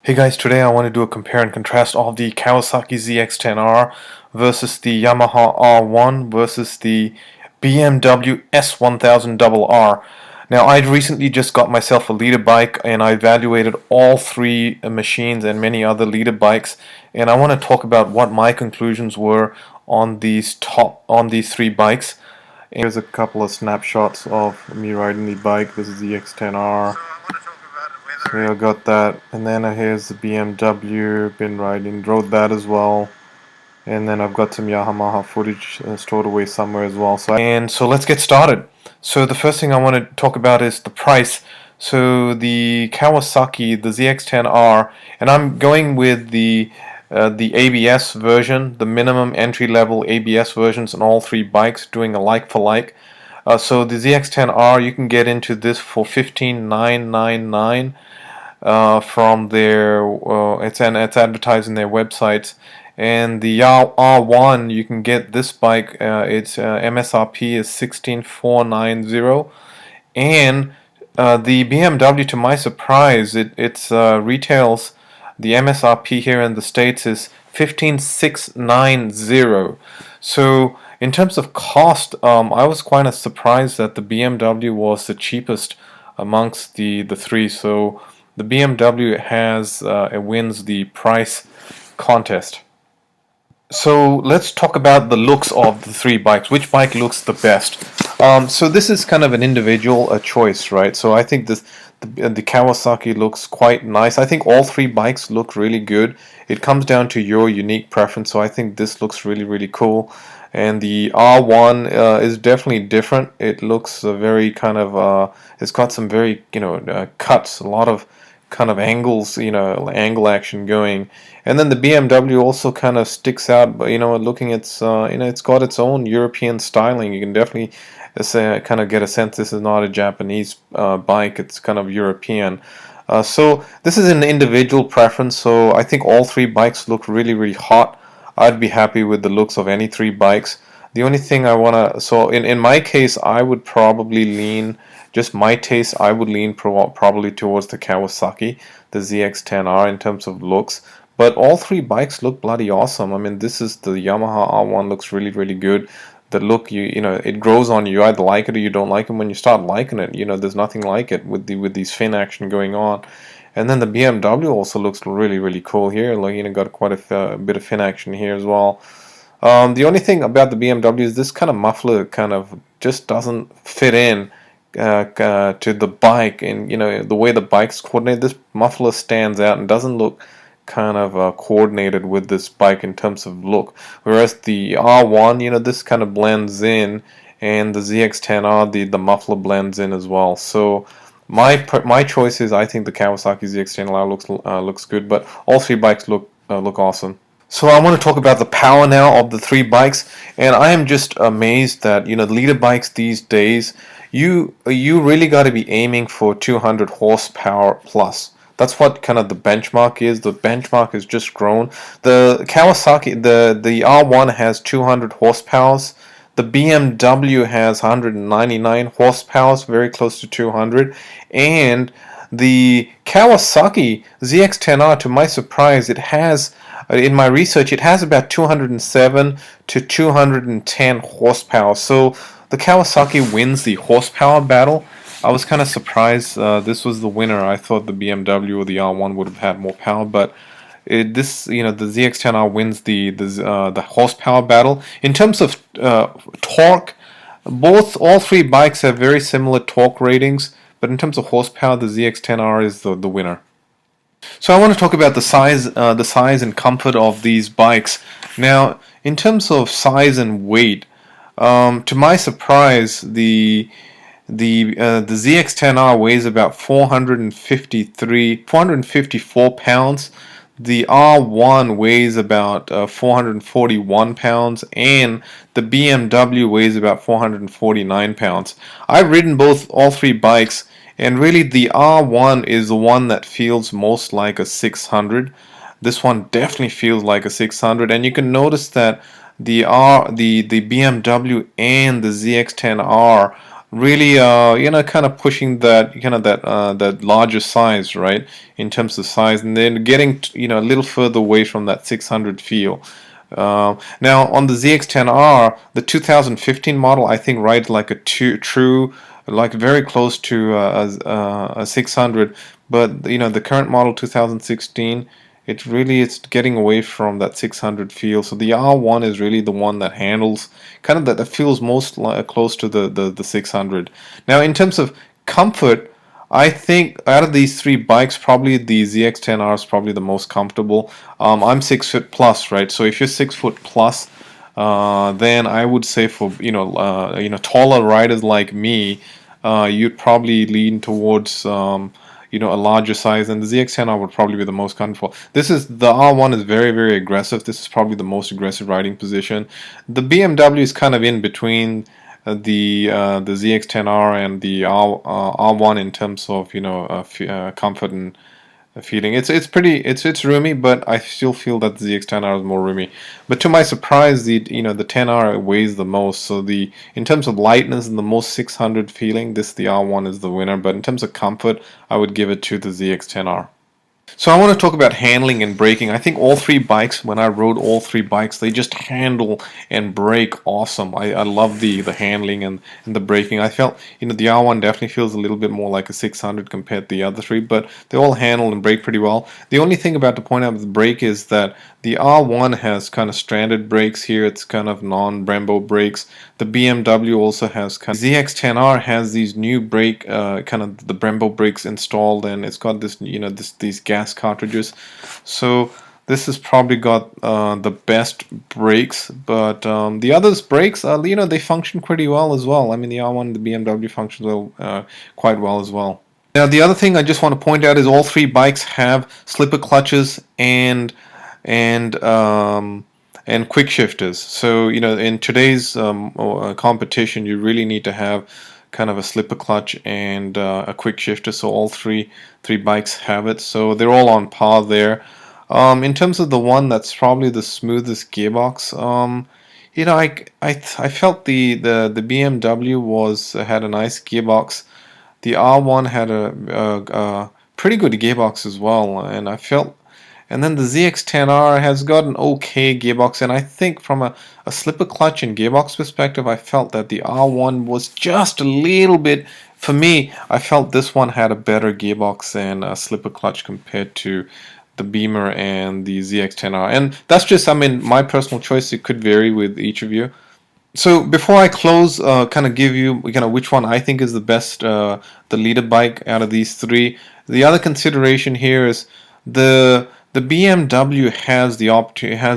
Hey guys, today I want to do a compare and contrast of the Kawasaki ZX10R versus the Yamaha R1 versus the BMW S1000RR. Now, I recently just got myself a leader bike and I evaluated all three machines and many other leader bikes, and I want to talk about what my conclusions were on these three bikes. And here's a couple of snapshots of me riding the bike. This is the ZX10R. So yeah, I got that, and then here's the BMW, been riding, rode that as well, and then I've got some Yamaha footage stored away somewhere as well. So let's get started. So the first thing I want to talk about is the price. So the Kawasaki, the ZX10R, and I'm going with the ABS version, the minimum entry level ABS versions on all three bikes, doing a like for like. So the ZX10R, you can get into this for $15,999 from their it's advertised in their websites. And the R1, you can get this bike, its MSRP is $16,490, and the BMW, to my surprise, it's retails, the MSRP here in the States is $15,690. So in terms of cost, I was quite surprised that the BMW was the cheapest amongst the three. So the BMW wins the price contest. So let's talk about the looks of the three bikes. Which bike looks the best? So this is kind of an individual choice, right? So I think the Kawasaki looks quite nice. I think all three bikes look really good. It comes down to your unique preference. So I think this looks really cool. And the R1 is definitely different. It looks very kind of it's got some very cuts, a lot of kind of angles, angle action going. And then the BMW also kind of sticks out, but looking at it's got its own European styling. You can definitely kind of get a sense this is not a Japanese bike, it's kind of European. So this is an individual preference, so I think all three bikes look really hot. I'd be happy with the looks of any three bikes. The only thing I wanna, so in my case, I would probably lean, just my taste, I would lean probably towards the Kawasaki, the ZX10R in terms of looks. But all three bikes look bloody awesome. I mean, this is the Yamaha R1, looks really good. The look, it grows on you. You either like it or you don't like it. When you start liking it, there's nothing like it with these fin action going on. And then the BMW also looks really cool here. Like, got quite a bit of fin action here as well. The only thing about the BMW is this kind of muffler kind of just doesn't fit in to the bike, and the way the bike's coordinated, this muffler stands out and doesn't look kind of coordinated with this bike in terms of look. Whereas the R1, this kind of blends in, and the ZX10R, the muffler blends in as well. So my choice is, I think the Kawasaki ZX10R looks good, but all three bikes look awesome. So I want to talk about the power now of the three bikes, and I am just amazed that the leader bikes these days, you really got to be aiming for 200 horsepower plus. That's what kind of the benchmark is. The benchmark has just grown. The Kawasaki, the R1 has 200 horsepower. The BMW has 199 horsepower, very close to 200, and the Kawasaki ZX10R, to my surprise, it has, in my research, it has about 207 to 210 horsepower. So the Kawasaki wins the horsepower battle. I was kind of surprised this was the winner. I thought the BMW or the R1 would have had more power, but the ZX10R wins the horsepower battle. In terms of torque, all three bikes have very similar torque ratings, but in terms of horsepower, the ZX10R is the winner. So I want to talk about the size and comfort of these bikes. Now, in terms of size and weight, to my surprise, the ZX10R weighs about 454 pounds. The R1 weighs about 441 pounds, and the BMW weighs about 449 pounds. I've ridden all three bikes, and really the R1 is the one that feels most like a 600. This one definitely feels like a 600, and you can notice that the BMW and the ZX10R really kind of pushing that that larger size, right, in terms of size, and then getting a little further away from that 600 feel. Now on the ZX10R, the 2015 model, I think rides like a true, like very close to a 600, but the current model 2016, it's getting away from that 600 feel. So the R1 is really the one that handles kind of that feels most close to the 600. Now in terms of comfort, I think out of these three bikes, probably the ZX10R is probably the most comfortable. I'm 6 foot plus, right? So if you're 6 foot plus, then I would say for taller riders like me, you'd probably lean towards a larger size, and the ZX10R would probably be the most comfortable. The R1 is very, very aggressive. This is probably the most aggressive riding position. The BMW is kind of in between the ZX10R and the R1 in terms of comfort and feeling. It's roomy, but I still feel that the ZX10R is more roomy. But to my surprise, the 10R weighs the most. So in terms of lightness and the most 600 feeling, the R1 is the winner. But in terms of comfort, I would give it to the ZX10R. So I want to talk about handling and braking. I think all three bikes, when I rode all three bikes, they just handle and brake awesome. I love the handling and the braking. I felt, the R1 definitely feels a little bit more like a 600 compared to the other three, but they all handle and brake pretty well. The only thing about to point out with the brake is that the R1 has kind of stranded brakes here. It's kind of non-Brembo brakes. The BMW also has ZX10R has these new brake, kind of the Brembo brakes installed, and it's got these gas cartridges. So this has probably got the best brakes, but the others brakes, they function pretty well as well. I mean, the R1 and the BMW functions quite well as well. Now, the other thing I just want to point out is all three bikes have slipper clutches and quick shifters. So in today's competition, you really need to have kind of a slipper clutch and a quick shifter. So all three bikes have it. So they're all on par there. In terms of the one that's probably the smoothest gearbox, I felt the BMW had a nice gearbox. The R1 had a pretty good gearbox as well, and and then the ZX10R has got an okay gearbox, and I think from a slipper clutch and gearbox perspective, I felt that the R1 was just a little bit, for me, I felt this one had a better gearbox and a slipper clutch compared to the Beamer and the ZX10R. And that's just, I mean, my personal choice. It could vary with each of you. So before I close, kind of give you which one I think is the best, the leader bike out of these three. The other consideration here is the BMW has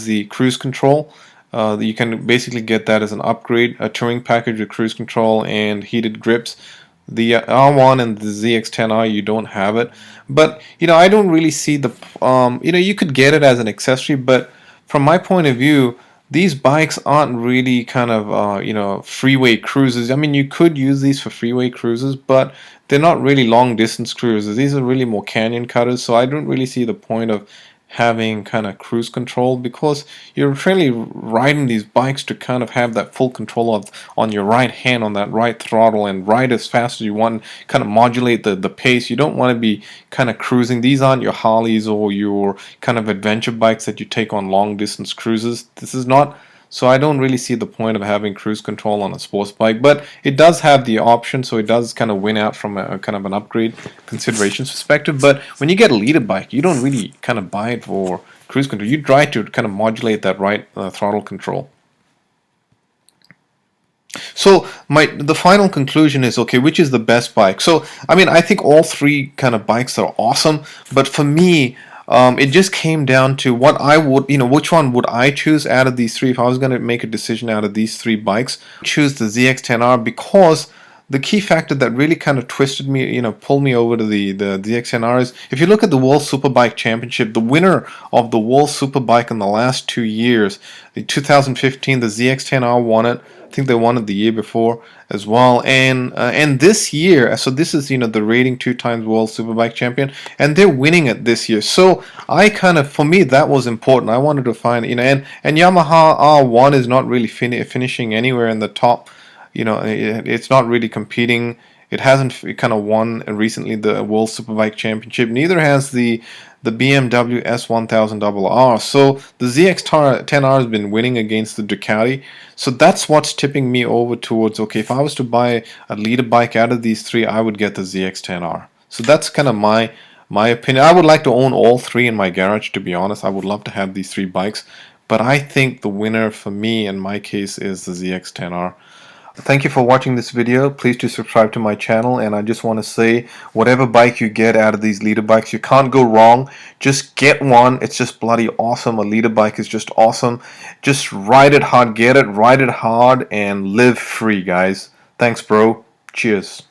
the cruise control. You can basically get that as an upgrade, a touring package with cruise control and heated grips. The R1 and the ZX10R, you don't have it, but I don't really see the you could get it as an accessory, but from my point of view, these bikes aren't really kind of freeway cruises. I mean, you could use these for freeway cruises, but they're not really long distance cruises. These are really more canyon cutters, so I don't really see the point of having kind of cruise control, because you're really riding these bikes to kind of have that full control on your right hand, on that right throttle, and ride as fast as you want, kind of modulate the pace. You don't want to be kind of cruising. These aren't your Harleys or your kind of adventure bikes that you take on long distance cruises. This is not. So I don't really see the point of having cruise control on a sports bike, but it does have the option, so it does kind of win out from a kind of an upgrade considerations perspective. But when you get a leader bike, you don't really kind of buy it for cruise control. You try to kind of modulate that right throttle control. So the final conclusion is, okay, which is the best bike? So I mean, I think all three kind of bikes are awesome, but for me, it just came down to what I would, which one would I choose out of these three? If I was going to make a decision out of these three bikes, choose the ZX10R, because the key factor that really kind of twisted me, pulled me over to the ZX10R is, if you look at the World Superbike Championship, the winner of the World Superbike in the last 2 years, the 2015, the ZX10R won it. I think they won it the year before as well, and this year, so this is the rating 2 times World Superbike champion, and they're winning it this year. So I kind of, for me, that was important. I wanted to find and Yamaha R1 is not really finishing anywhere in the top it's not really competing. It hasn't kind of won recently the World Superbike Championship. Neither has the BMW S1000RR. So the ZX10R has been winning against the Ducati. So that's what's tipping me over towards, okay, if I was to buy a leader bike out of these three, I would get the ZX10R. So that's kind of my opinion. I would like to own all three in my garage, to be honest. I would love to have these three bikes. But I think the winner for me, in my case, is the ZX10R. Thank you for watching this video. Please do subscribe to my channel, and I just want to say, whatever bike you get out of these leader bikes, you can't go wrong. Just get one. It's just bloody awesome. A leader bike is just awesome. Just ride it hard, get it, ride it hard, and live free, guys. Thanks, bro. Cheers.